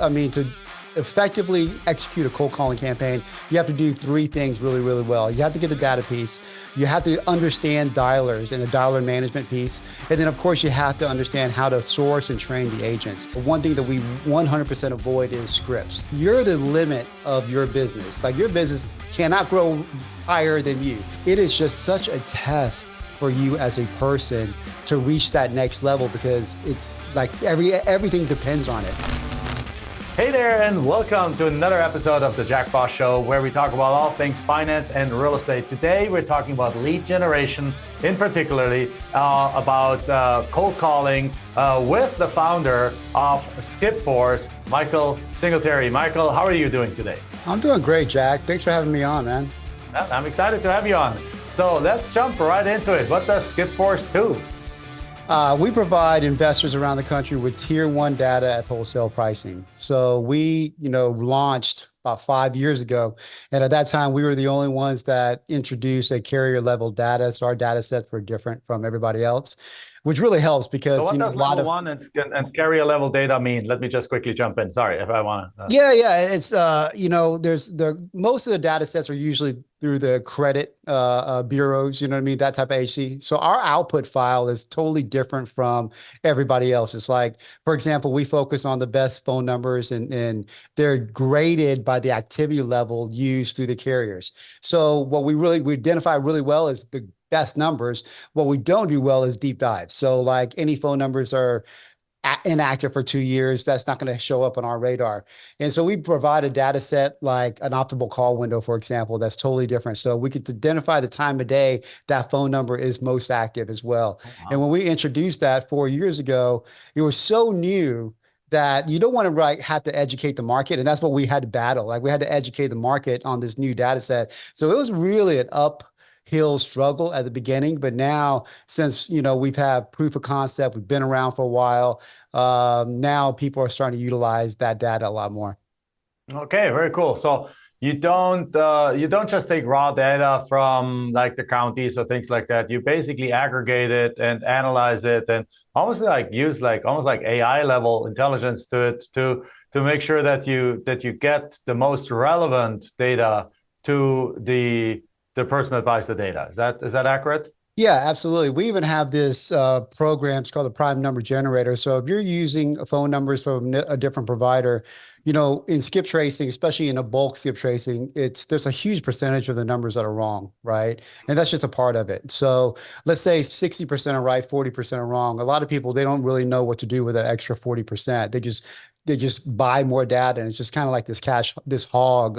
I mean, to effectively execute a cold calling campaign, you have to do three things really, really well. You have to get the data piece. You have to understand dialers and the dialer management piece. And then, of course, you have to understand how to source and train the agents. One thing that we 100% avoid is scripts. You're the limit of your business. Like, your business cannot grow higher than you. It is just such a test for you as a person to reach that next level, because it's like everything depends on it. Hey there, and welcome to another episode of the Jack Bosch Show, where we talk about all things finance and real estate. Today, we're talking about lead generation, in particularly about cold calling with the founder of Skipforce, Michael Singletary. Michael, how are you doing today? I'm doing great, Jack. Thanks for having me on, man. I'm excited to have you on. So let's jump right into it. What does Skipforce do? We provide investors around the country with tier one data at wholesale pricing. So we, launched about 5 years ago. And at that time, we were the only ones that introduced a carrier level data. So our data sets were different from everybody else, which really helps because so what does level one and carrier level data mean? Let me just quickly jump in. Sorry if I want to. Yeah. It's, there's most of the data sets are usually through the credit bureaus, that type of agency. So our output file is totally different from everybody else. It's like, for example, we focus on the best phone numbers and they're graded by the activity level used through the carriers. So what we identify really well is the best numbers. What we don't do well is deep dives. So like any phone numbers are inactive for 2 years, that's not going to show up on our radar. And so we provide a data set like an optimal call window, for example, that's totally different. So we could identify the time of day that phone number is most active as well. Oh, wow. And when we introduced that 4 years ago, it was so new that you don't want to have to educate the market. And that's what we had to battle. Like, we had to educate the market on this new data set. So it was really an uphill struggle at the beginning, but now, since we've had proof of concept, we've been around for a while, now people are starting to utilize that data a lot more. Okay, very cool. So you don't just take raw data from like the counties or things like that. You basically aggregate it and analyze it, and almost like use almost like AI level intelligence to it to make sure that you get the most relevant data to the person that buys the data. Is that accurate? Yeah, absolutely. We even have this program. It's called the Prime Number Generator. So if you're using phone numbers from a different provider, in skip tracing, especially in a bulk skip tracing, there's a huge percentage of the numbers that are wrong, right? And that's just a part of it. So let's say 60% are right, 40% are wrong. A lot of people, they don't really know what to do with that extra 40%. They just buy more data, and it's just kind of like this hog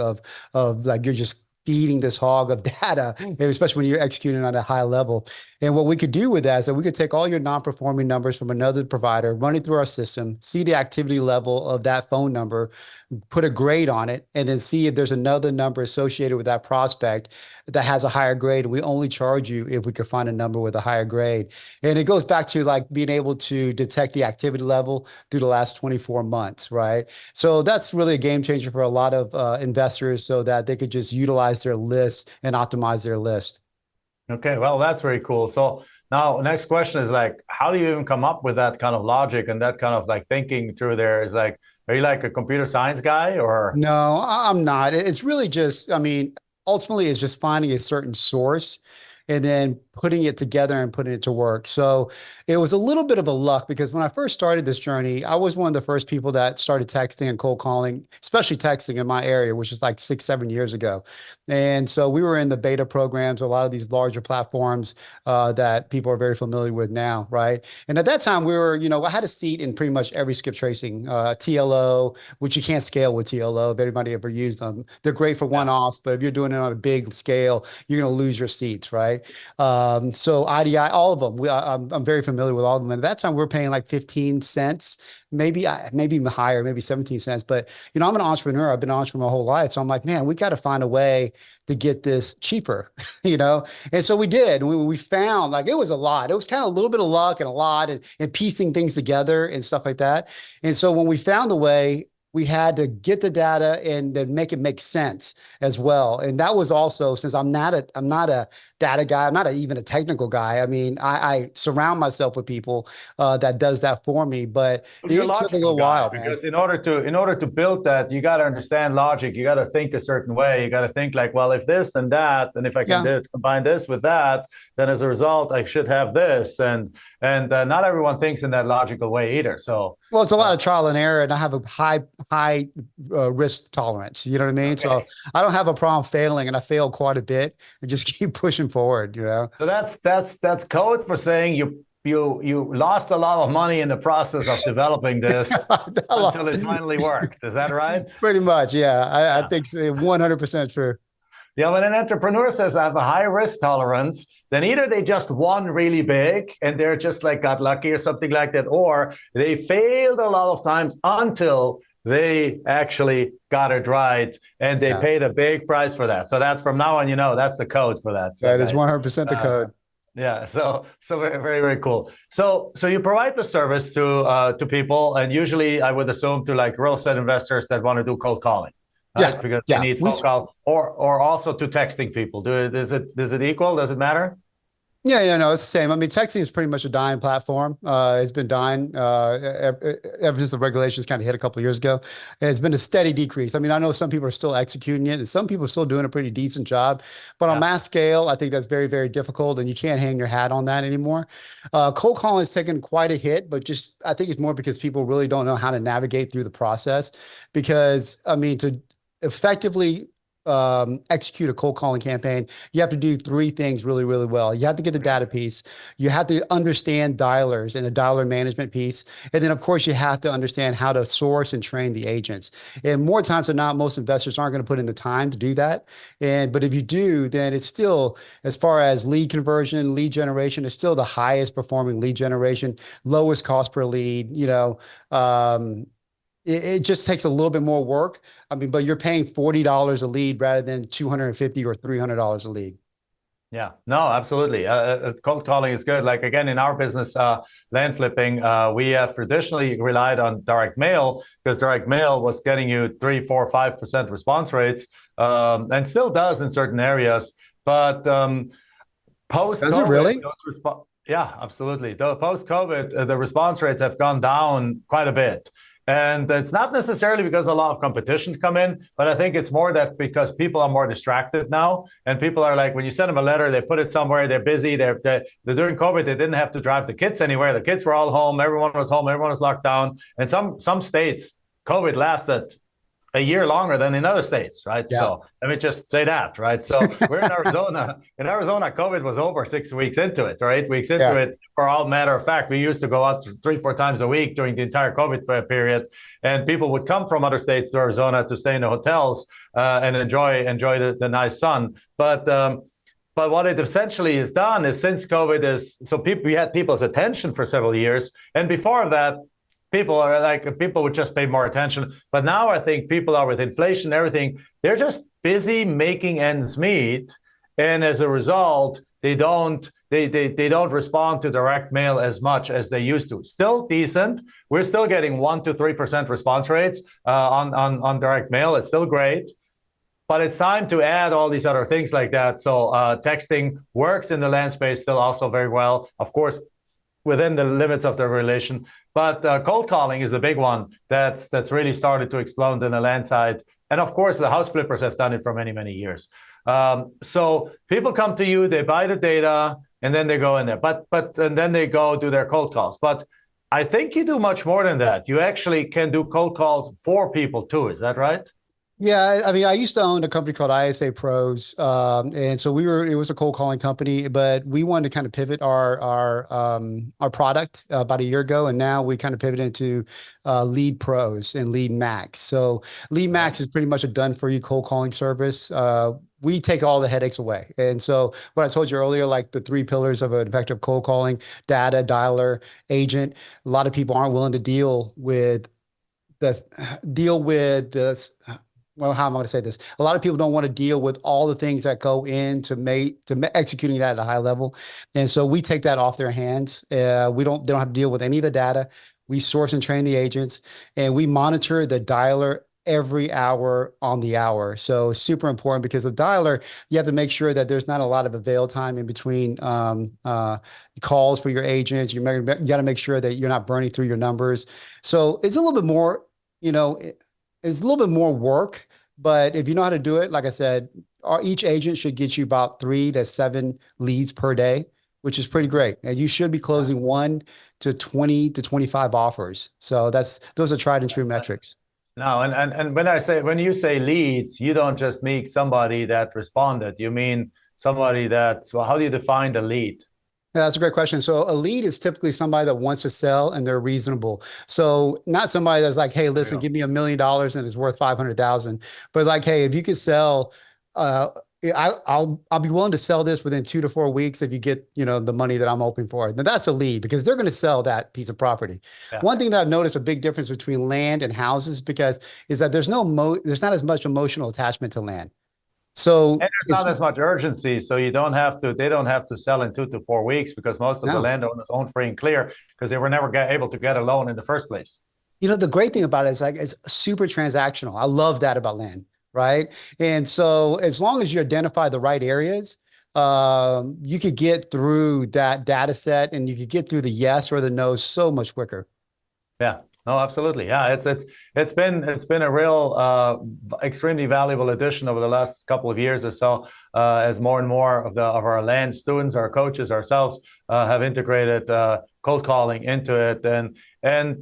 of like, you're just feeding this hog of data, and especially when you're executing on a high level. And what we could do with that is that we could take all your non-performing numbers from another provider, run it through our system, see the activity level of that phone number, put a grade on it, and then see if there's another number associated with that prospect that has a higher grade. And we only charge you if we could find a number with a higher grade. And it goes back to like being able to detect the activity level through the last 24 months, right? So that's really a game changer for a lot of investors, so that they could just utilize their list and optimize their list. Okay, well, that's very cool. So now next question is like, how do you even come up with that kind of logic and that kind of like thinking through there? Is like, are you like a computer science guy or? No, I'm not. It's really just, ultimately it's just finding a certain source and then putting it together and putting it to work. So it was a little bit of a luck, because when I first started this journey, I was one of the first people that started texting and cold calling, especially texting in my area, which is like 6-7 years ago. And so we were in the beta programs, a lot of these larger platforms that people are very familiar with now, right? And at that time, we were, I had a seat in pretty much every skip tracing, TLO, which you can't scale with TLO if everybody ever used them. They're great for one-offs, but if you're doing it on a big scale, you're going to lose your seats, right? So IDI, all of them, I'm very familiar with all of them. And at that time, we were paying like 15 cents, maybe even higher, maybe 17 cents. But, I'm an entrepreneur. I've been an entrepreneur my whole life. So I'm like, man, we got to find a way to get this cheaper, And so we did. We found like it was a lot. It was kind of a little bit of luck and a lot and piecing things together and stuff like that. And so when we found the way, we had to get the data and then make it make sense as well. And that was also, since I'm not a data guy, I'm not even a technical guy. I mean, I surround myself with people that does that for me, but Well, you're a it took a logical little guy while, man. because in order to build that, you got to understand logic. You got to think a certain way. You got to think like, well, if this, then that, and if I can Yeah. combine this with that, then as a result, I should have this. And not everyone thinks in that logical way either. So, Well, it's a lot uh, of trial and error, and I have a high risk tolerance. You know what I mean? So okay. I don't have a problem failing, and I fail quite a bit, and just keep pushing forward. You know? So that's code for saying you lost a lot of money in the process of developing this I until lost. it finally worked. Is that right? Pretty much, yeah. I Yeah. think 100% true. Yeah, when an entrepreneur says I have a high risk tolerance, then either they just won really big and they're just like got lucky or something like that, or they failed a lot of times until they actually got it right and they Yeah, paid a big price for that. So that's from now on, that's the code for that. So that is guys, 100% the uh, code. yeah, so very very very cool. So you provide the service to people, and usually I would assume to like real estate investors that want to do cold calling, right? Yeah, Because they yeah. need phone call or also to texting people. Does it equal? Does it matter? Yeah, yeah, no, it's the same. I mean, texting is pretty much a dying platform. It's been dying ever since the regulations kind of hit a couple of years ago. It's been a steady decrease. I mean, I know some people are still executing it, and some people are still doing a pretty decent job. But on Yeah. mass scale, I think that's very, very difficult, and you can't hang your hat on that anymore. Cold calling has taken quite a hit, but just I think it's more because people really don't know how to navigate through the process. Because I mean, to effectively execute a cold calling campaign, you have to do three things really, really well. You have to get the data piece. You have to understand dialers and the dialer management piece. And then, of course, you have to understand how to source and train the agents. And more times than not, most investors aren't going to put in the time to do that. But if you do, then it's still, as far as lead conversion, lead generation, it's still the highest performing lead generation, lowest cost per lead, it just takes a little bit more work. I mean, but you're paying $40 a lead rather than 250 or $300 a lead. Yeah, no, absolutely. Cold calling is good. Like again, in our business, land flipping, we have traditionally relied on direct mail because direct mail was getting you 3, 4, 5% response rates, and still does in certain areas. But post Does it COVID, really? yeah, absolutely. Post COVID, the response rates have gone down quite a bit. And it's not necessarily because a lot of competition come in, but I think it's more that because people are more distracted now, and people are like, when you send them a letter, they put it somewhere, they're busy. They're during COVID, they didn't have to drive the kids anywhere. The kids were all home. Everyone was home. Everyone was locked down. And some states, COVID lasted a year longer than in other states, right? Yeah. So let me just say that, right? So we're in Arizona. In Arizona, COVID was over 6 weeks into it, or 8 weeks into Yeah. it. For all matter of fact, we used to go out 3, 4 times a week during the entire COVID period, and people would come from other states to Arizona to stay in the hotels and enjoy the nice sun. But what it essentially has done is since COVID is so we had people's attention for several years, and before that people would just pay more attention. But now I think people are with inflation and everything, they're just busy making ends meet. And as a result, they don't respond to direct mail as much as they used to. Still decent. We're still getting 1 to 3% response rates on direct mail. It's still great. But it's time to add all these other things like that. So texting works in the land space still also very well. Of course, within the limits of the relation. But cold calling is a big one that's really started to explode in the land side. And of course, the house flippers have done it for many, many years. So people come to you, they buy the data, and then they go in there. And then they go do their cold calls. But I think you do much more than that. You actually can do cold calls for people too. Is that right? Yeah, I mean, I used to own a company called ISA Pros, and so it was a cold calling company, but we wanted to kind of pivot our product about a year ago, and now we kind of pivoted into Lead Pros and Lead Max. So Lead Okay. Max is pretty much a done for you cold calling service. We take all the headaches away. And so what I told you earlier, like the three pillars of an effective cold calling: data, dialer, agent. A lot of people aren't willing to the deal with this. Well, how am I going to say this? A lot of people don't want to deal with all the things that go into executing that at a high level, and so we take that off their hands. They don't have to deal with any of the data. We source and train the agents, and we monitor the dialer every hour on the hour. So it's super important because the dialer, you have to make sure that there's not a lot of avail time in between calls for your agents. You got to make sure that you're not burning through your numbers. So it's a little bit more, it's a little bit more work, but if you know how to do it, like I said, each agent should get you about 3 to 7 leads per day, which is pretty great. And you should be closing 1 to 20 to 25 offers. So those are tried and true metrics. No, and when you say leads, you don't just mean somebody that responded. You mean somebody that's, well, how do you define the lead? Yeah, that's a great question. So a lead is typically somebody that wants to sell and they're reasonable. So not somebody that's like, hey, listen, give me $1 million and it's worth 500,000. But like, hey, if you could sell, uh, I'll be willing to sell this within 2 to 4 weeks if you get, the money that I'm hoping for. Now that's a lead because they're going to sell that piece of property. Yeah. One thing that I've noticed a big difference between land and houses because is that there's not as much emotional attachment to land. So And there's not as much urgency, so they don't have to sell in 2 to 4 weeks because most of the landowners own free and clear because they were never able to get a loan in the first place. The great thing about it is like it's super transactional. I love that about land, right? And so as long as you identify the right areas, you could get through that data set and you could get through the yes or the no so much quicker. Yeah. No, absolutely. Yeah, it's been a real extremely valuable addition over the last couple of years or so, as more and more of our land students, our coaches, ourselves have integrated cold calling into it, and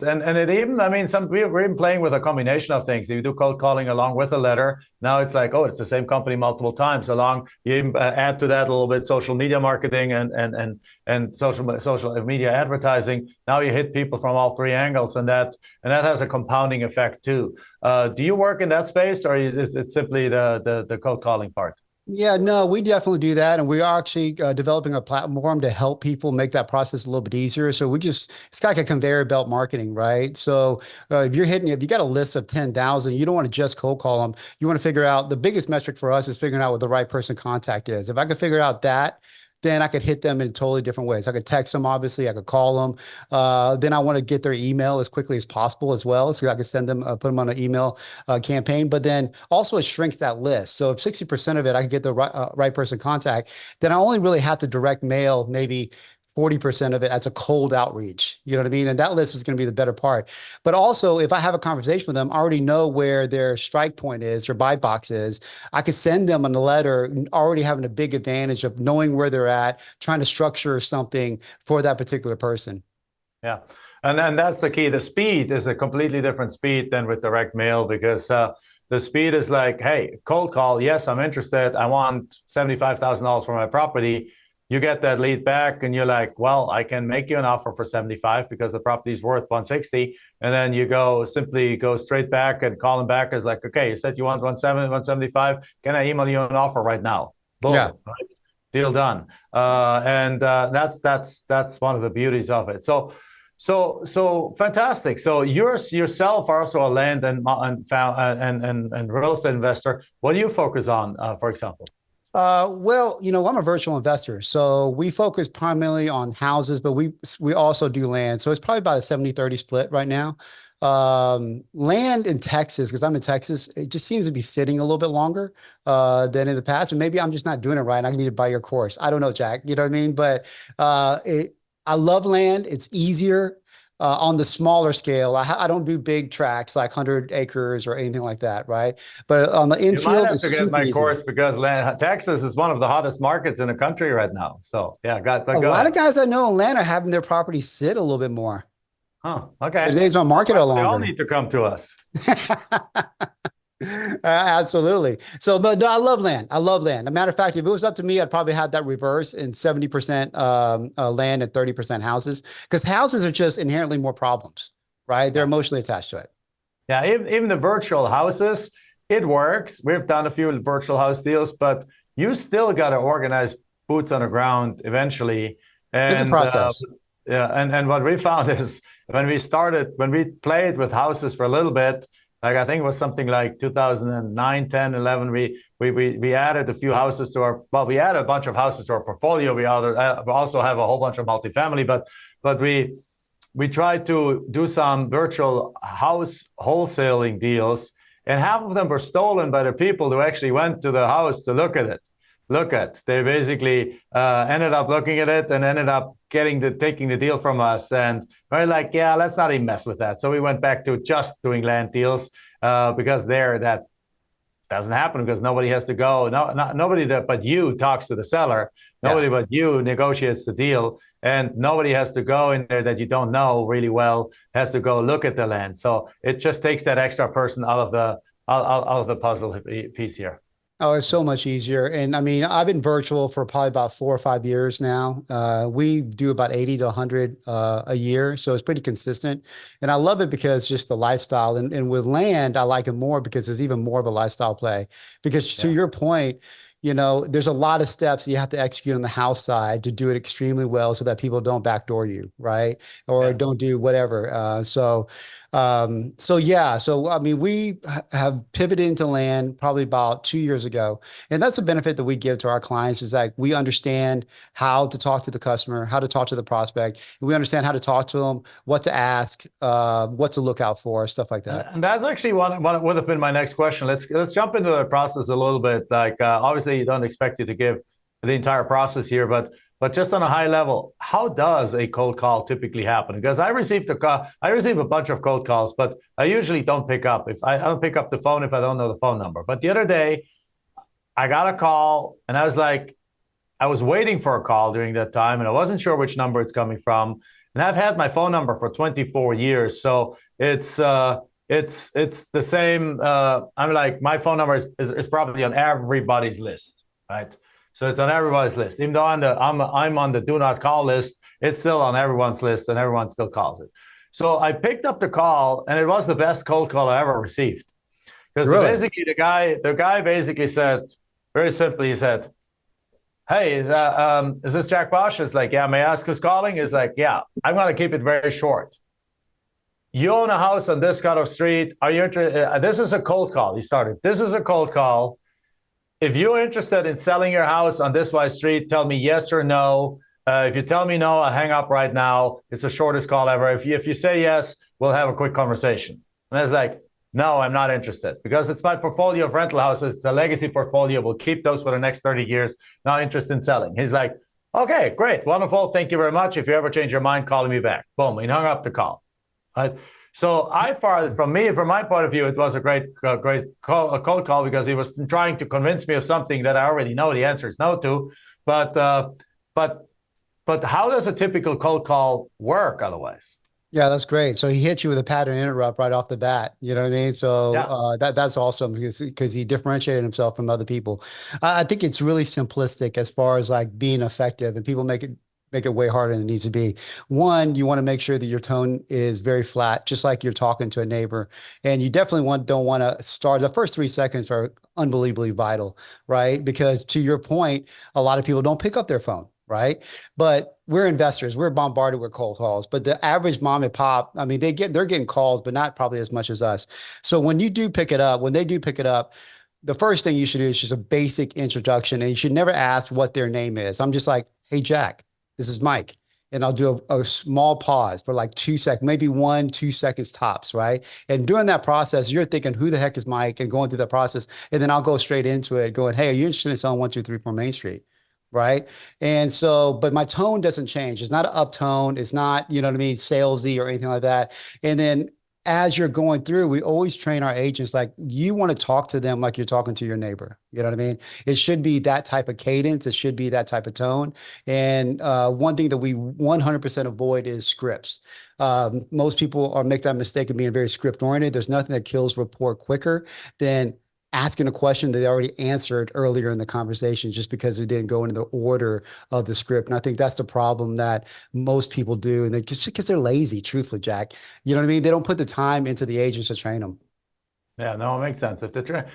it even, I mean, we're even playing with a combination of things. You do cold calling along with a letter. Now it's like, oh, it's the same company multiple times. Along, you even add to that a little bit social media marketing and social media advertising. Now you hit people from all three angles, and that has a compounding effect too. Do you work in that space, or is it simply the cold calling part? Yeah, no, we definitely do that. And we are actually developing a platform to help people make that process a little bit easier. So it's like a conveyor belt marketing, right? So if you got a list of 10,000, you don't want to just cold call them. You want to figure out the biggest metric for us is figuring out what the right person contact is. If I could figure out that, then I could hit them in totally different ways. I could text them, obviously. I could call them. Then I want to get their email as quickly as possible as well. So I could send them, put them on an email campaign. But then also it shrinks that list. So if 60% of it, I could get the right person contact, then I only really have to direct mail maybe 40% of it as a cold outreach. You know what I mean? And that list is going to be the better part. But also, if I have a conversation with them, I already know where their strike point is, their buy box is. I could send them on the letter, already having a big advantage of knowing where they're at, trying to structure something for that particular person. Yeah. And that's the key. The speed is a completely different speed than with direct mail because the speed is like, hey, cold call. Yes, I'm interested. I want $75,000 for my property. You get that lead back and you're like, well, I can make you an offer for 75 because the property is worth 160. And then you simply go straight back and call them back as like, okay, you said you want 175. Can I email you an offer right now? Boom. Yeah. Right? Deal done. That's one of the beauties of it. So fantastic. So yourself are also a land and real estate investor. What do you focus on, for example? Well, I'm a virtual investor, so we focus primarily on houses, but we also do land. So it's probably about a 70-30 split right now. Land in Texas, because I'm in Texas, it just seems to be sitting a little bit longer than in the past. And maybe I'm just not doing it right. I need to buy your course. I don't know, Jack. You know what I mean? But I love land. It's easier. On the smaller scale, I don't do big tracks like 100 acres or anything like that, right? But on the infield, you might have to get my course because Texas is one of the hottest markets in the country right now. So yeah, a lot of guys I know in land are having their property sit a little bit more. Huh. Okay. The days on market are longer. They all need to come to us. Absolutely. So, but no, I love land. I love land. As a matter of fact, if it was up to me, I'd probably have that reverse in 70% land and 30% houses, because houses are just inherently more problems, right? They're emotionally attached to it. Yeah, even the virtual houses, it works. We've done a few virtual house deals, but you still got to organize boots on the ground eventually. And, it's a process. Yeah, and what we found is when we played with houses for a little bit, like I think it was something like 2009, 10, 11, we added a few houses we added a bunch of houses to our portfolio. We also have a whole bunch of multifamily, but we tried to do some virtual house wholesaling deals, and half of them were stolen by the people who actually went to the house to look at it. They basically ended up looking at it and ended up taking the deal from us. And we're like, yeah, let's not even mess with that. So we went back to just doing land deals because that doesn't happen because nobody has to go. Nobody but you talks to the seller. Nobody but you negotiates the deal, and nobody has to go in there that you don't know really well, has to go look at the land. So it just takes that extra person out of the puzzle piece here. Oh, it's so much easier. And I mean, I've been virtual for probably about 4 or 5 years now. We do about 80 to 100 a year. So it's pretty consistent. And I love it because just the lifestyle. And with land, I like it more because it's even more of a lifestyle play. Because to your point, there's a lot of steps you have to execute on the house side to do it extremely well so that people don't backdoor you, right? Or don't do whatever. So I mean, we have pivoted into land probably about 2 years ago. And that's a benefit that we give to our clients is like we understand how to talk to the customer, how to talk to the prospect. And we understand how to talk to them, what to ask, what to look out for, stuff like that. And that's actually what would have been my next question. Let's jump into the process a little bit. Like obviously you don't expect you to give the entire process here, but just on a high level, how does a cold call typically happen? Because I receive a bunch of cold calls, but I usually don't pick up. If I don't pick up the phone if I don't know the phone number. But the other day, I got a call, and I was waiting for a call during that time, and I wasn't sure which number it's coming from. And I've had my phone number for 24 years, so it's the same. I'm like, my phone number is probably on everybody's list, right? So it's on everybody's list. Even though I'm on the do not call list, it's still on everyone's list and everyone still calls it. So I picked up the call, and it was the best cold call I ever received. Because basically the guy basically said, very simply, he said, hey, is this Jack Bosch? It's like, yeah, may I ask who's calling? It's like, yeah, I'm going to keep it very short. You own a house on this kind of street. Are you interested? This is a cold call. He started. This is a cold call. If you're interested in selling your house on this wide street, tell me yes or no. If you tell me no, I'll hang up right now. It's the shortest call ever. If you say yes, we'll have a quick conversation. And I was like, no, I'm not interested because it's my portfolio of rental houses. It's a legacy portfolio. We'll keep those for the next 30 years. Not interested in selling. He's like, okay, great, wonderful. Thank you very much. If you ever change your mind, call me back. Boom, he hung up the call. Right? So from my point of view, it was a great cold call because he was trying to convince me of something that I already know the answer is no to. But how does a typical cold call work otherwise? Yeah, that's great. So he hit you with a pattern interrupt right off the bat. You know what I mean? So that's awesome because he differentiated himself from other people. I think it's really simplistic as far as like being effective, and people make it way harder than it needs to be. One, you want to make sure that your tone is very flat, just like you're talking to a neighbor. And you definitely don't want to start. The first 3 seconds are unbelievably vital, right? Because to your point, a lot of people don't pick up their phone, right? But we're investors. We're bombarded with cold calls. But the average mom and pop, I mean, they're getting calls, but not probably as much as us. So when they do pick it up, the first thing you should do is just a basic introduction. And you should never ask what their name is. I'm just like, hey, Jack, this is Mike. And I'll do a small pause for like 2 seconds, maybe 1-2 seconds tops, right? And during that process, you're thinking, who the heck is Mike? And going through that process. And then I'll go straight into it going, hey, are you interested in selling 123 Main Street? Right. And so, but my tone doesn't change. It's not an up tone. It's not, you know what I mean, salesy or anything like that. And then as you're going through, we always train our agents, like you want to talk to them like you're talking to your neighbor. You know what I mean? It should be that type of cadence. It should be that type of tone. And one thing that we 100% avoid is scripts. Most people make that mistake of being very script oriented. There's nothing that kills rapport quicker than asking a question that they already answered earlier in the conversation just because it didn't go into the order of the script. And I think that's the problem that most people do. And just because they're lazy, truthfully, Jack, you know what I mean? They don't put the time into the agents to train them. Yeah, no, it makes sense. If no,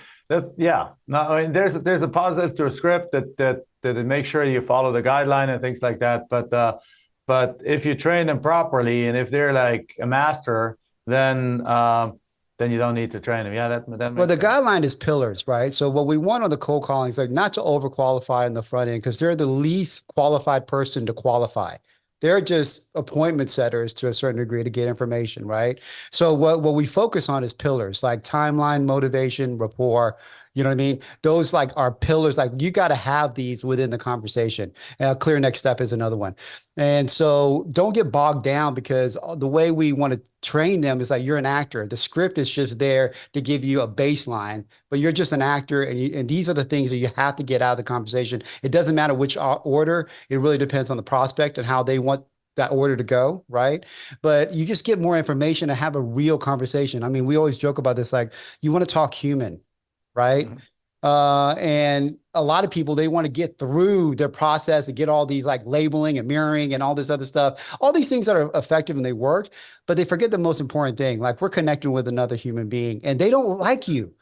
I mean, there's a positive to a script that makes sure you follow the guideline and things like that. But if you train them properly and if they're like a master, then you don't need to train them. Yeah, that makes Well, the sense. guideline is pillars, right? So what we want on the cold calling is like not to overqualify in the front end because they're the least qualified person to qualify. They're just appointment setters to a certain degree to get information, right? So what we focus on is pillars like timeline, motivation, rapport. You know what I mean? Those like are pillars. Like you got to have these within the conversation. Clear next step is another one. And so don't get bogged down because the way we want to train them is like you're an actor. The script is just there to give you a baseline, but you're just an actor. And these are the things that you have to get out of the conversation. It doesn't matter which order. It really depends on the prospect and how they want that order to go, right? But you just get more information to have a real conversation. I mean, we always joke about this, like you want to talk human, right? Mhm. And a lot of people, they want to get through their process and get all these like labeling and mirroring and all this other stuff, all these things that are effective and they work, but they forget the most important thing. Like we're connecting with another human being and they don't like you.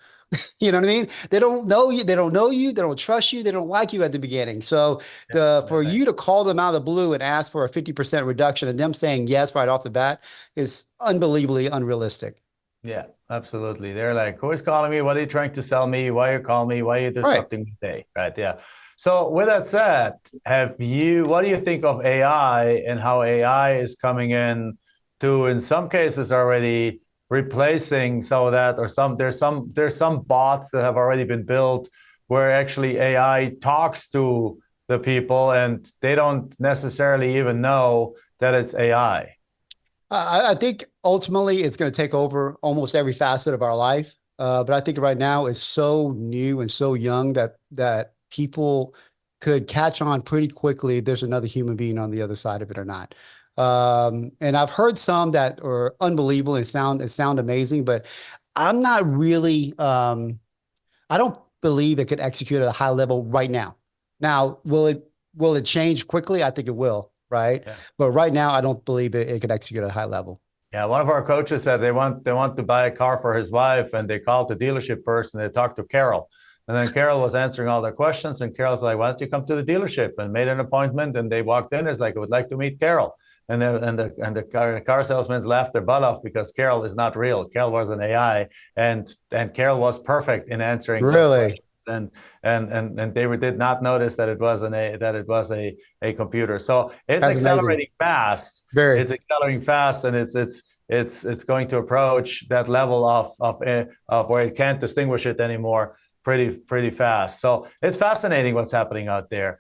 You know what I mean? They don't know you. They don't know you. They don't trust you. They don't like you at the beginning. So for Definitely. you to call them out of the blue and ask for a 50% reduction and them saying yes right off the bat is unbelievably unrealistic. Yeah, absolutely. They're like, who is calling me? What are you trying to sell me? Why are you calling me? Why are you Right. disrupting my day? Right. Yeah. So with that said, what do you think of AI and how AI is coming in to, in some cases, already replacing some of that, or there's some bots that have already been built where actually AI talks to the people and they don't necessarily even know that it's AI. I think ultimately it's going to take over almost every facet of our life. But I think right now it's so new and so young that people could catch on pretty quickly if there's another human being on the other side of it or not. And I've heard some that are unbelievable and sound amazing, but I'm not really I don't believe it could execute at a high level right now. Now, will it change quickly? I think it will, right? Yeah. But right now, I don't believe it could execute at a high level. Yeah, one of our coaches said they want to buy a car for his wife, and they called the dealership first, and they talked to Carol, and then Carol was answering all their questions, and Carol's like, "Why don't you come to the dealership?" And made an appointment, and they walked in. It's like, "I would like to meet Carol," and the car salesmen laughed their butt off because Carol is not real. Carol was an AI, and Carol was perfect in answering those Really? questions. And they did not notice that it was a computer. So it's That's amazing. accelerating fast. Very. It's accelerating fast, and it's going to approach that level of where it can't distinguish it anymore pretty fast. So it's fascinating what's happening out there.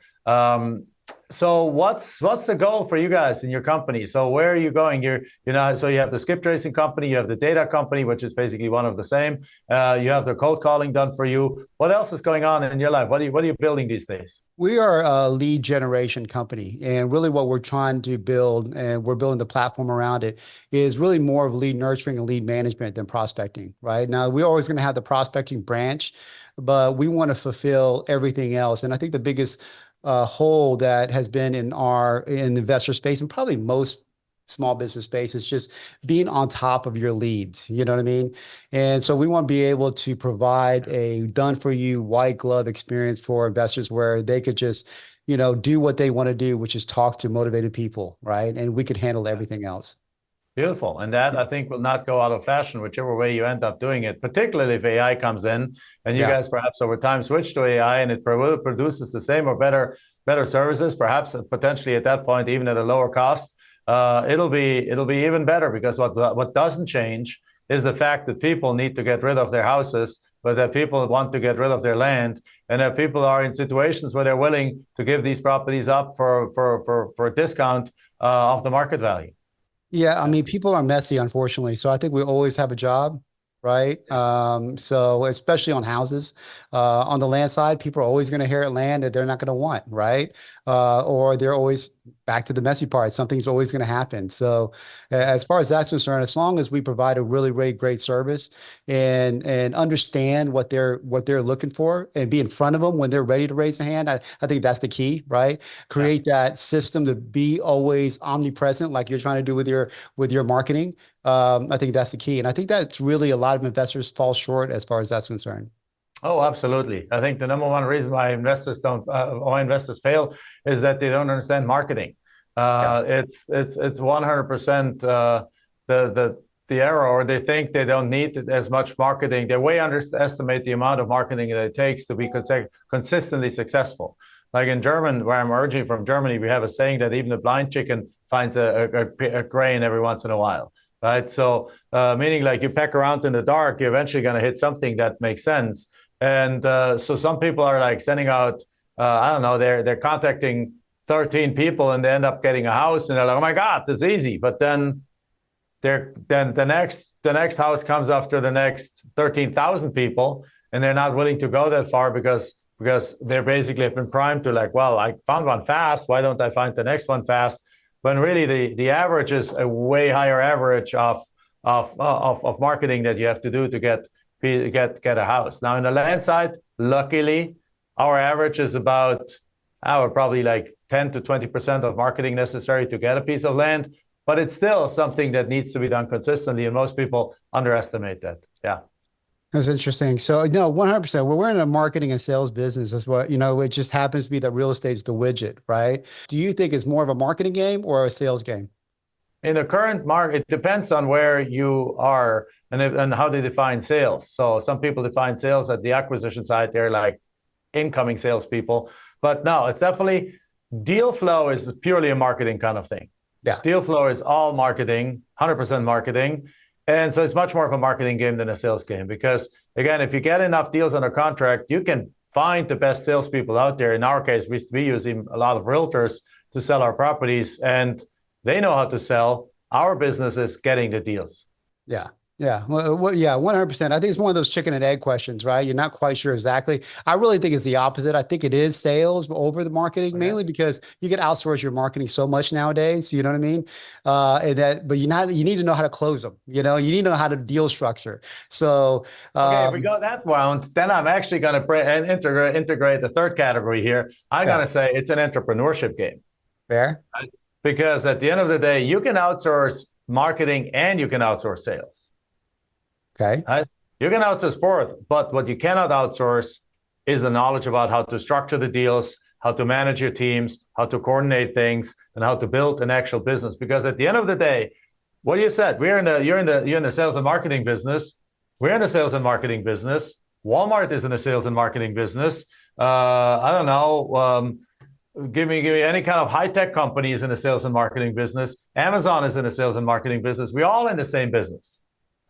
So what's the goal for you guys in your company? So where are you going? So you have the skip tracing company, you have the data company, which is basically one of the same. You have the cold calling done for you. What else is going on in your life? What are you building these days? We are a lead generation company, and really what we're trying to build, and we're building the platform around it, is really more of lead nurturing and lead management than prospecting, right? Now, we're always going to have the prospecting branch, but we want to fulfill everything else. And I think the biggest hole that has been in investor space and probably most small business space is just being on top of your leads. You know what I mean? And so we want to be able to provide a done for you white glove experience for investors where they could just, do what they want to do, which is talk to motivated people, right? And we could handle everything else. Beautiful. And that I think will not go out of fashion, whichever way you end up doing it, particularly if AI comes in and you Yeah. guys perhaps over time switch to AI and it produces the same or better services, perhaps potentially at that point, even at a lower cost. It'll be even better because what doesn't change is the fact that people need to get rid of their houses, but that people want to get rid of their land, and that people are in situations where they're willing to give these properties up for a discount of the market value. Yeah, I Yeah. mean, people are messy, unfortunately. So I think we always have a job, right? So especially on houses, on the land side, people are always going to inherit land that they're not going to want, right? Or they're always back to the messy part. Something's always going to happen. So as far as that's concerned, as long as we provide a really, really great service and understand what they're looking for and be in front of them when they're ready to raise a hand, I think that's the key, right? Yeah. Create that system to be always omnipresent, like you're trying to do with your marketing. I think that's the key, and I think that's really a lot of investors fall short as far as that's concerned. Oh, absolutely. I think the number one reason why investors fail is that they don't understand marketing. Yeah, It's 100% the error, or they think they don't need as much marketing. They way underestimate the amount of marketing that it takes to be consistently successful. Like in German, where I'm originally from Germany, we have a saying that even a blind chicken finds a grain every once in a while, right? So meaning like you peck around in the dark, you're eventually going to hit something that makes sense. And so some people are like sending out, I don't know, they're contacting 13 people and they end up getting a house and they're like, oh my God, this is easy. But then the next house comes after the next 13,000 people, and they're not willing to go that far because they're basically have been primed to like, well, I found one fast, why don't I find the next one fast? When really the average is a way higher average of marketing that you have to do to get a house. Now in the land side, luckily, our average is about probably like 10 to 20% of marketing necessary to get a piece of land. But it's still something that needs to be done consistently, and most people underestimate that. Yeah. That's interesting. So no, 100%. Well, we're in a marketing and sales business. That's what, it just happens to be that real estate's the widget, right? Do you think it's more of a marketing game or a sales game? In the current market, it depends on where you are and how they define sales. So some people define sales at the acquisition side. They're like incoming salespeople. But no, it's definitely deal flow is purely a marketing kind of thing. Yeah. Deal flow is all marketing, 100% marketing. And so it's much more of a marketing game than a sales game because, again, if you get enough deals under contract, you can find the best salespeople out there. In our case, we use a lot of realtors to sell our properties, and they know how to sell. Our business is getting the deals. Yeah. Yeah. Well, yeah, 100%. I think it's one of those chicken and egg questions, right? You're not quite sure exactly. I really think it's the opposite. I think it is sales over the marketing, mainly because you can outsource your marketing so much nowadays. You know what I mean? But you need to know how to close them. You need to know how to deal structure. So, okay, if we go that round, then I'm actually going to integrate the third category here. I'm going to say it's an entrepreneurship game. Fair. Right? Because at the end of the day, you can outsource marketing and you can outsource sales. Okay. Right? You can outsource both, but what you cannot outsource is the knowledge about how to structure the deals, how to manage your teams, how to coordinate things, and how to build an actual business. Because at the end of the day, what you said, you're in the sales and marketing business. We're in the sales and marketing business. Walmart is in the sales and marketing business. I don't know. Give me any kind of high-tech companies in the sales and marketing business. Amazon is in the sales and marketing business. We're all in the same business.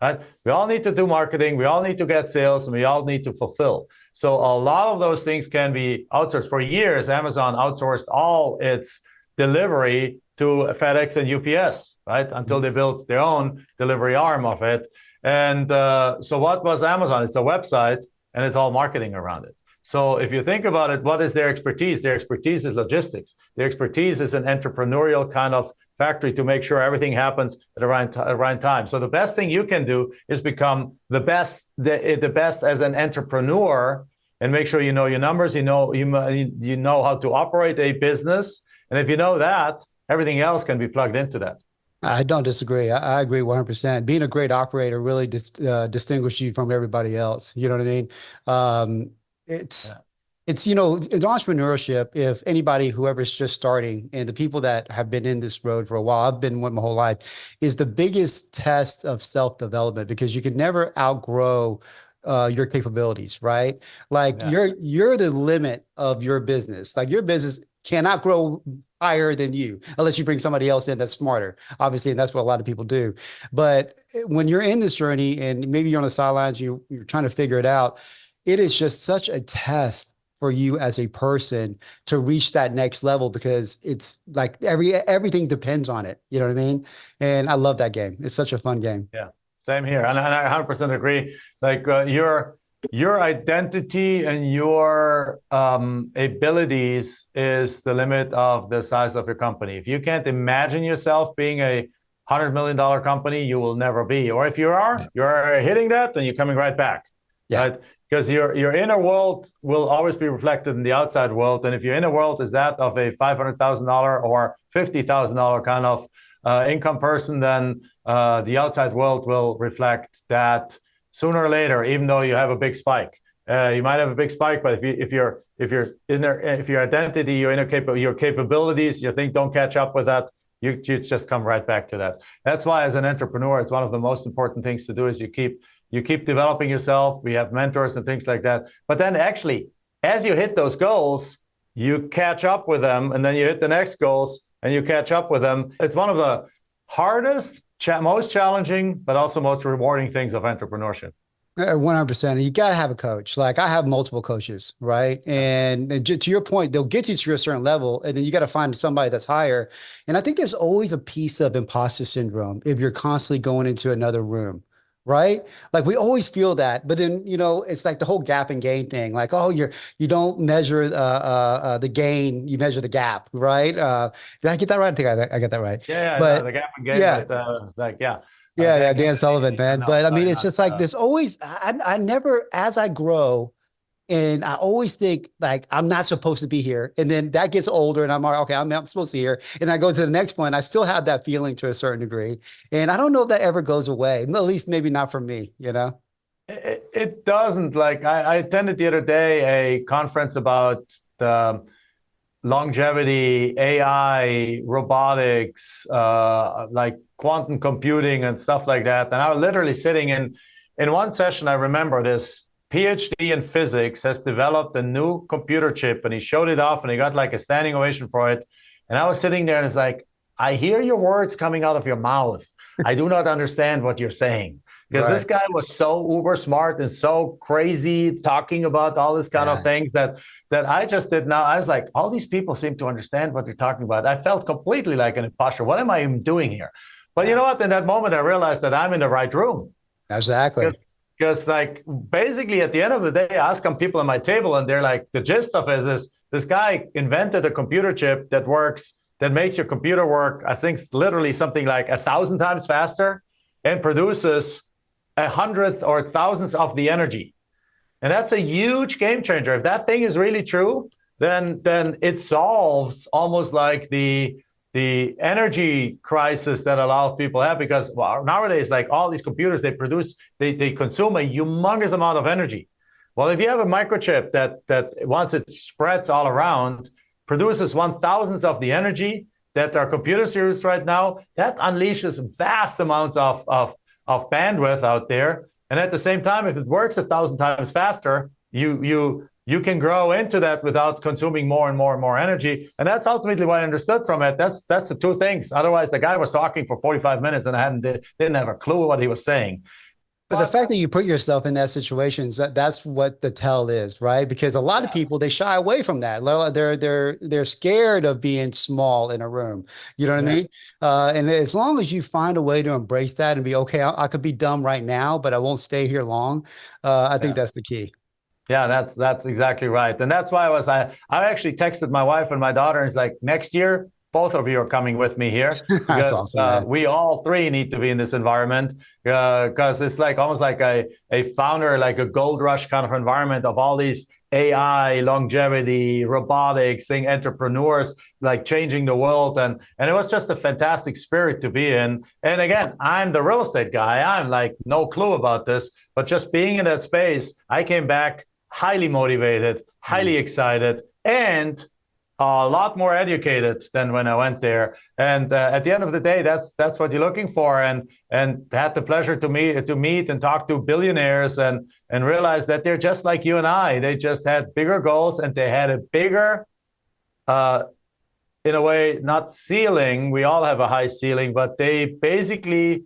Right? We all need to do marketing, we all need to get sales, and we all need to fulfill. So a lot of those things can be outsourced. For years, Amazon outsourced all its delivery to FedEx and UPS, right? Until they built their own delivery arm of it. And so what was Amazon? It's a website, and it's all marketing around it. So if you think about it, what is their expertise? Their expertise is logistics. Their expertise is an entrepreneurial kind of factory to make sure everything happens at the right time. So the best thing you can do is become the best as an entrepreneur and make sure you know your numbers, you know how to operate a business. And if you know that, everything else can be plugged into that. I don't disagree. I agree 100%. Being a great operator really distinguishes you from everybody else. You know what I mean? It's in entrepreneurship, if anybody, whoever's just starting, and the people that have been in this road for a while, I've been with my whole life, is the biggest test of self-development because you can never outgrow your capabilities, right? Like you're the limit of your business. Like your business cannot grow higher than you unless you bring somebody else in that's smarter, obviously, and that's what a lot of people do. But when you're in this journey and maybe you're on the sidelines, you're trying to figure it out, it is just such a test for you as a person to reach that next level because it's like everything depends on it. You know what I mean? And I love that game. It's such a fun game. Yeah, same here. And I 100% agree. Like your identity and your abilities is the limit of the size of your company. If you can't imagine yourself being a $100 million company, you will never be. Or if you're hitting that, then you're coming right back. Yeah. Right? Because your inner world will always be reflected in the outside world. And if your inner world is that of a $500,000 or $50,000 kind of income person, then the outside world will reflect that sooner or later, even though you have a big spike. You might have a big spike, but if your identity, your capabilities, you think don't catch up with that, you just come right back to that. That's why as an entrepreneur, it's one of the most important things to do is you keep developing yourself. We have mentors and things like that. But then actually, as you hit those goals, you catch up with them and then you hit the next goals and you catch up with them. It's one of the hardest, most challenging, but also most rewarding things of entrepreneurship. 100%. You got to have a coach. Like I have multiple coaches, right? And to your point, they'll get you to a certain level, and then you got to find somebody that's higher. And I think there's always a piece of imposter syndrome if you're constantly going into another room, right? Like we always feel that, but then it's like the whole gap and gain thing. Like, oh, you don't measure the gain, you measure the gap, right? Did I get that right? I think I got that right. Yeah, no, But the gap and gain, yeah. but like, yeah. Yeah, That Dan Sullivan, man. no, But I sorry, mean, it's not just like there's always, I never, as I grow, and I always think like I'm not supposed to be here. And then that gets older and I'm like, okay, I'm supposed to be here. And I go to the next point. I still have that feeling to a certain degree. And I don't know if that ever goes away. At least maybe not for me, It doesn't. Like I attended the other day a conference about the longevity, AI, robotics, like quantum computing and stuff like that. And I was literally sitting in one session. I remember this PhD in physics has developed a new computer chip, and he showed it off, and he got like a standing ovation for it. And I was sitting there, and it's like, I hear your words coming out of your mouth. I do not understand what you're saying. Because this guy was so uber smart and so crazy talking about all this kind of things that I just did not. I was like, all these people seem to understand what they're talking about. I felt completely like an imposter. What am I even doing here? But you know what? In that moment, I realized that I'm in the right room. Exactly. Because like basically at the end of the day, I ask some people at my table, and they're like, the gist of it is this guy invented a computer chip that works, that makes your computer work, I think literally something like 1,000 times faster, and produces 100th or thousandths of the energy. And that's a huge game changer. If that thing is really true, then it solves almost like the energy crisis that a lot of people have, because nowadays, like all these computers, they consume a humongous amount of energy. Well, if you have a microchip that once it spreads all around, produces 1,000th of the energy that our computers use right now, that unleashes vast amounts of bandwidth out there. And at the same time, if it works 1,000 times faster, you can grow into that without consuming more and more and more energy. And that's ultimately what I understood from it. That's the two things. Otherwise, the guy was talking for 45 minutes and I didn't have a clue what he was saying. But the fact that you put yourself in that situation, that's what the tell is, right? Because a lot of people, they shy away from that. They're scared of being small in a room. You know what I mean? And as long as you find a way to embrace that and be okay, I could be dumb right now, but I won't stay here long. I think that's the key. Yeah, that's exactly right. And that's why I actually texted my wife and my daughter, and it's like, next year, both of you are coming with me here, because awesome, we all three need to be in this environment, because it's like almost like a founder, like a gold rush kind of environment of all these AI, longevity, robotics, entrepreneurs, like changing the world. And it was just a fantastic spirit to be in. And again, I'm the real estate guy. I'm like no clue about this, but just being in that space, I came back highly motivated, highly excited, and a lot more educated than when I went there. And at the end of the day, that's what you're looking for. And had the pleasure to meet and talk to billionaires and realize that they're just like you and I. They just had bigger goals, and they had a bigger, in a way, not ceiling. We all have a high ceiling, but they basically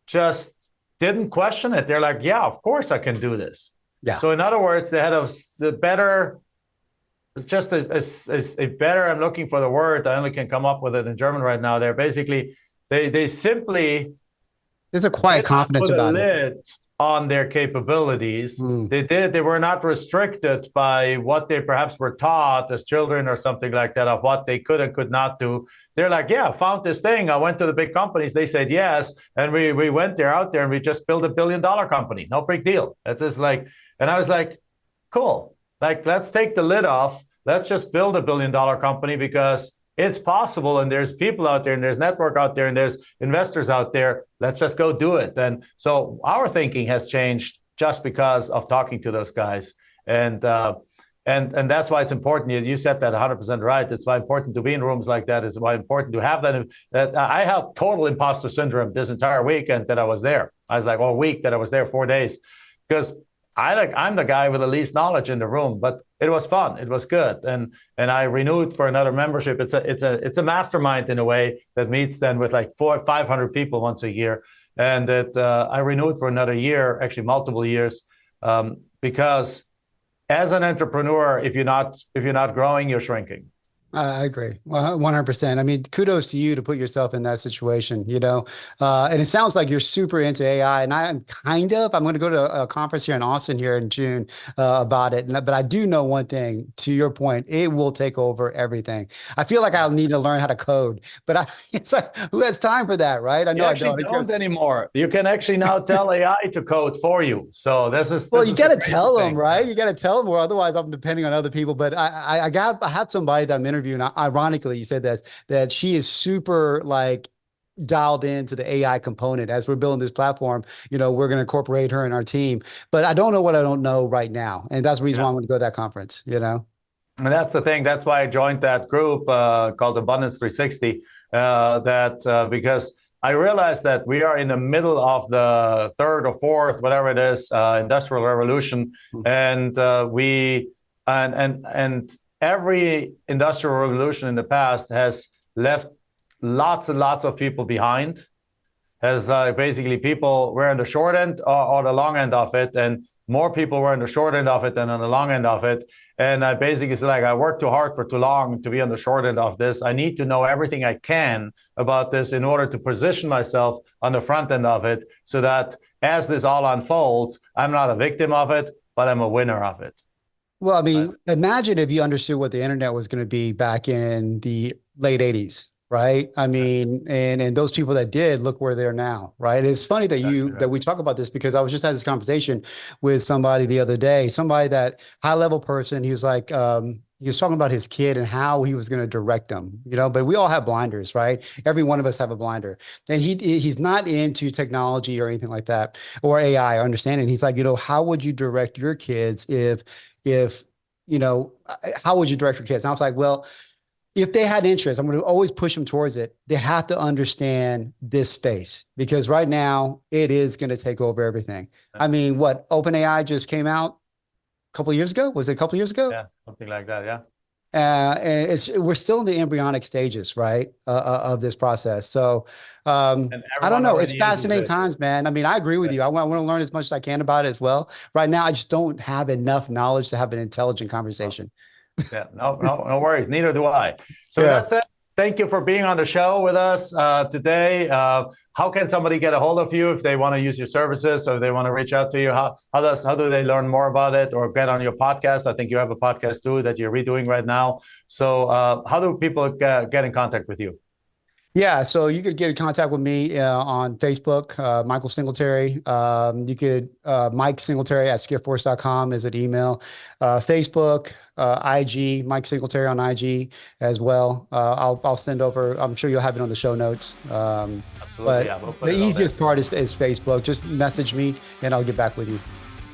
just didn't question it. They're like, yeah, of course I can do this. Yeah. So in other words, they had a better, it's just a better, I'm looking for the word, I only can come up with it in German right now. They're basically, they simply, there's a quiet confidence about it on their capabilities. They were not restricted by what they perhaps were taught as children or something like that, of what they could and could not do. They're like, yeah, I found this thing. I went to the big companies. They said yes. And we went out there and we just built $1 billion company. No big deal. It's just like, and I was like, cool. Like, let's take the lid off. Let's just build $1 billion company, because it's possible, and there's people out there, and there's network out there, and there's investors out there. Let's just go do it. And so our thinking has changed just because of talking to those guys. And that's why it's important. You said that 100% right. It's why important to be in rooms like that. It's why important to have that. I had total imposter syndrome this entire weekend that I was there. I was like, week that I was there, 4 days, because I'm the guy with the least knowledge in the room, but it was fun. It was good, and I renewed for another membership. It's a mastermind in a way that meets then with like 400-500 people once a year, and that I renewed for another year, actually multiple years, because as an entrepreneur, if you're not growing, you're shrinking. I agree. 100%. I mean, kudos to you to put yourself in that situation, and it sounds like you're super into AI, and I'm going to go to a conference here in Austin here in June, about it. But I do know one thing, to your point, it will take over everything. I feel like I'll need to learn how to code, but it's like, who has time for that, right? I You know I actually don't. don't anymore. You can actually now tell AI to code for you. So Well, this you is got the to crazy tell them, thing. right? You got to tell them, or otherwise I'm depending on other people. But I have somebody that I'm interviewing. Ironically, you said that she is super like dialed into the AI component as we're building this platform. We're going to incorporate her in our team. But I don't know what I don't know right now, and that's the reason why I'm going to go to that conference. And that's the thing. That's why I joined that group called Abundance 360. Because I realized that we are in the middle of the third or fourth, whatever it is, industrial revolution, and and every industrial revolution in the past has left lots and lots of people behind. Has basically people were on the short end or the long end of it, and more people were on the short end of it than on the long end of it. And I basically said, like, I worked too hard for too long to be on the short end of this. I need to know everything I can about this in order to position myself on the front end of it, so that as this all unfolds, I'm not a victim of it, but I'm a winner of it. Well, I Right? mean, imagine if you understood what the internet was going to be back in the late 80s, right? I mean, and those people that did, look where they're now, right? It's funny that Exactly right. we talk about this, because I was just had this conversation with somebody the other day, somebody that high level person. He was like, he was talking about his kid and how he was going to direct them, but we all have blinders, right? Every one of us have a blinder, and he's not into technology or anything like that, or AI or understanding. He's like, how would you direct your kids if how would you direct your kids? And I was like, well, if they had interest, I'm going to always push them towards it. They have to understand this space, because right now it is going to take over everything. I mean, what OpenAI just came out a couple of years ago? Was it a couple of years ago? Yeah, something like that. Yeah. And we're still in the embryonic stages, right, of this process. So And I don't everyone know. It's already uses fascinating it. times, man. I mean, I agree with you. I want to learn as much as I can about it as well. Right now, I just don't have enough knowledge to have an intelligent conversation. Yeah, no worries. Neither do I. So Yeah. that's it. Thank you for being on the show with us today. How can somebody get a hold of you if they want to use your services, or if they want to reach out to you? How do they learn more about it, or get on your podcast? I think you have a podcast too that you're redoing right now. So how do people get in contact with you? Yeah, so you could get in contact with me on Facebook, Michael Singletary. You could, Mike Singletary at skiffforce.com is an email. Facebook, IG, Mike Singletary on IG as well. I'll send over, I'm sure you'll have it on the show notes. Absolutely, But yeah, we'll put the it all there easiest too. part is Facebook. Just message me and I'll get back with you.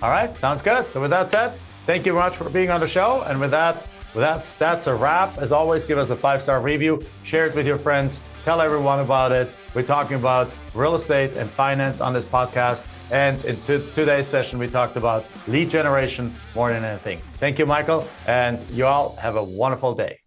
All right, sounds good. So with that said, thank you very much for being on the show. And with that, that's a wrap. As always, give us a 5-star review, share it with your friends, tell everyone about it. We're talking about real estate and finance on this podcast. And in today's session, we talked about lead generation more than anything. Thank you, Michael. And you all have a wonderful day.